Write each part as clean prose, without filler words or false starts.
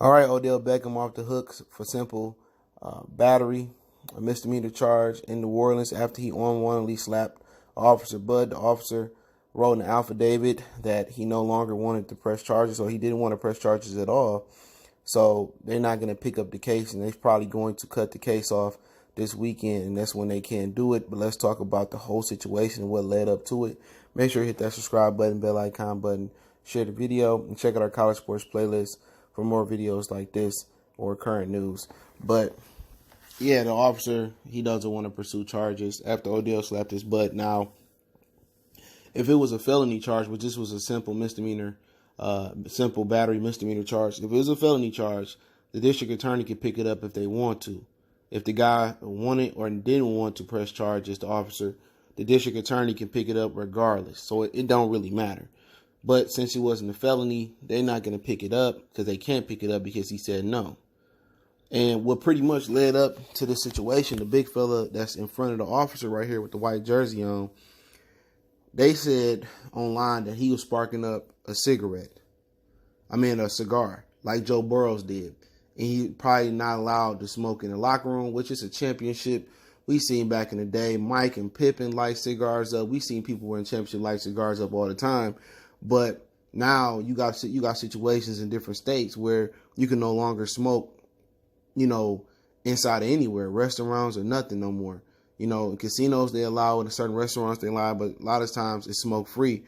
All right, Odell Beckham off the hooks for simple battery, a misdemeanor charge in New Orleans after he unwarrantedly slapped Officer Bud. The officer wrote an affidavit that he no longer wanted to press charges, or he didn't want to press charges at all. So they're not going to pick up the case, and they're probably going to cut the case off this weekend, and that's when they can't do it. But let's talk about the whole situation and what led up to it. Make sure you hit that subscribe button, bell icon button, share the video, and check out our college sports playlist for more videos like this or current news. But yeah, the officer, he doesn't want to pursue charges after Odell slapped his butt. Now, if it was a felony charge, but this was a simple misdemeanor, simple battery misdemeanor charge, if it was a felony charge, the district attorney could pick it up if they want to. If the guy wanted or didn't want to press charges, the officer, the district attorney can pick it up regardless. So it don't really matter. But since it wasn't a felony, they're not going to pick it up because they can't pick it up because he said no. And what pretty much led up to the situation, the big fella that's in front of the officer right here with the white jersey on, they said online that he was sparking up a cigar, like Joe Burrows did. And he probably not allowed to smoke in the locker room, which is a championship. We seen back in the day, Mike and Pippen light cigars up. We seen people wearing championship light cigars up all the time. But now you got situations in different states where you can no longer smoke, inside of anywhere, restaurants or nothing no more. In casinos they allow it, in certain restaurants they allow it, but a lot of times it's smoke free.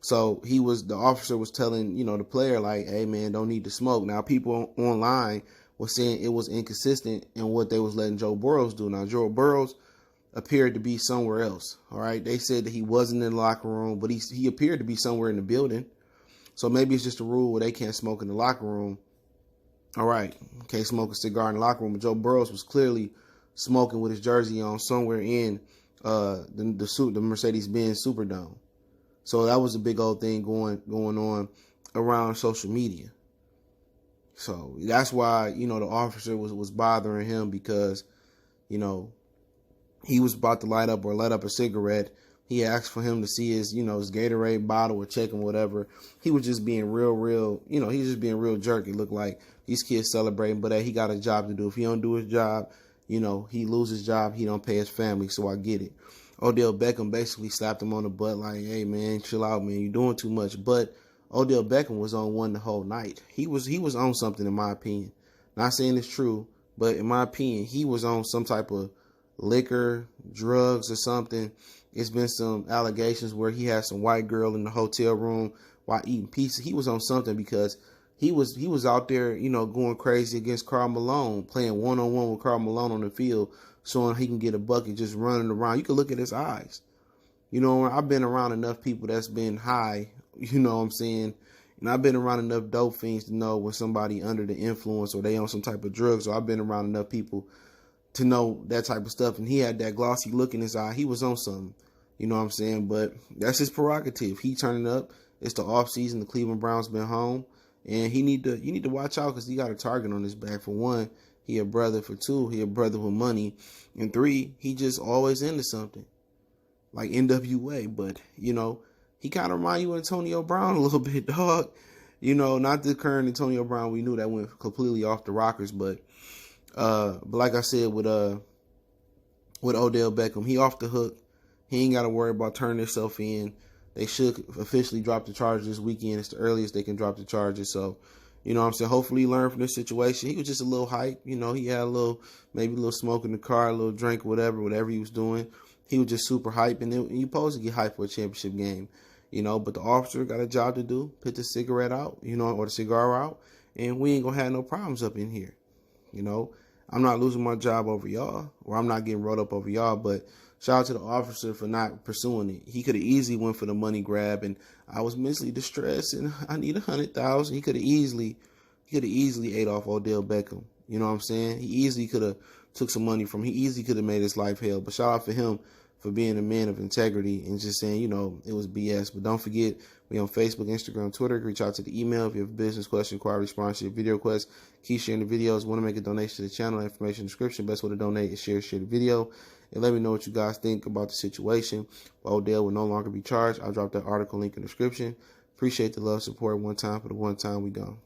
So the officer was telling, the player like, hey man, don't need to smoke. Now people online were saying it was inconsistent in what they was letting Joe Burrows do. Now Joe Burrows appeared to be somewhere else. All right. They said that he wasn't in the locker room, but he appeared to be somewhere in the building. So maybe it's just a rule where they can't smoke in the locker room. All right. Can't smoke a cigar in the locker room. But Joe Burrows was clearly smoking with his jersey on somewhere in the Mercedes-Benz Superdome. So that was a big old thing going on around social media. So that's why, the officer was bothering him because, he was about to light up a cigarette. He asked for him to see his Gatorade bottle or check him, whatever. He was just being real, he's just being real jerky. Looked like these kids celebrating, but hey, he got a job to do. If he don't do his job, he lose his job. He don't pay his family, so I get it. Odell Beckham basically slapped him on the butt like, hey, man, chill out, man. You're doing too much. But Odell Beckham was on one the whole night. He was on something, in my opinion. Not saying it's true, but in my opinion, he was on some type of liquor, drugs or something. It's been some allegations where he had some white girl in the hotel room while eating pizza. He was on something because he was out there, going crazy against Karl Malone, playing one-on-one with Karl Malone on the field, showing he can get a bucket just running around. You can look at his eyes. I've been around enough people that's been high, you know what I'm saying? And I've been around enough dope fiends to know when somebody under the influence or they on some type of drugs. So I've been around enough people to know that type of stuff. And he had that glossy look in his eye. He was on something, you know what I'm saying? But that's his prerogative. He turning up. It's the off season. The Cleveland Browns been home. And you need to watch out because he got a target on his back. For one, he a brother. For two, he a brother with money. And three, he just always into something. Like NWA. But, he kind of remind you of Antonio Brown a little bit, dog. Not the current Antonio Brown we knew that went completely off the rockers. But like I said, with Odell Beckham, he off the hook. He ain't got to worry about turning himself in. They should officially drop the charges this weekend. It's the earliest they can drop the charges. So, what I'm saying? Hopefully he learned from this situation. He was just a little hype. He had maybe a little smoke in the car, a little drink, whatever he was doing. He was just super hype. And you're supposed to get hyped for a championship game, But the officer got a job to do. Put the cigarette out, or the cigar out. And we ain't going to have no problems up in here. I'm not losing my job over y'all, or I'm not getting rolled up over y'all, but shout out to the officer for not pursuing it. He could have easily went for the money grab, and I was mentally distressed, and I need $100,000. He could have easily ate off Odell Beckham. You know what I'm saying? He easily could have took some money from him. He easily could have made his life hell. But shout out for him for being a man of integrity and just saying, it was BS. But don't forget, we on Facebook, Instagram, Twitter. Reach out to the email if you have a business question, inquiry, response to your video request. Keep sharing the videos. Want to make a donation to the channel? Information in the description. Best way to donate is share the video. And let me know what you guys think about the situation. Odell will no longer be charged. I'll drop that article link in the description. Appreciate the love, support. One time for the one time we gone.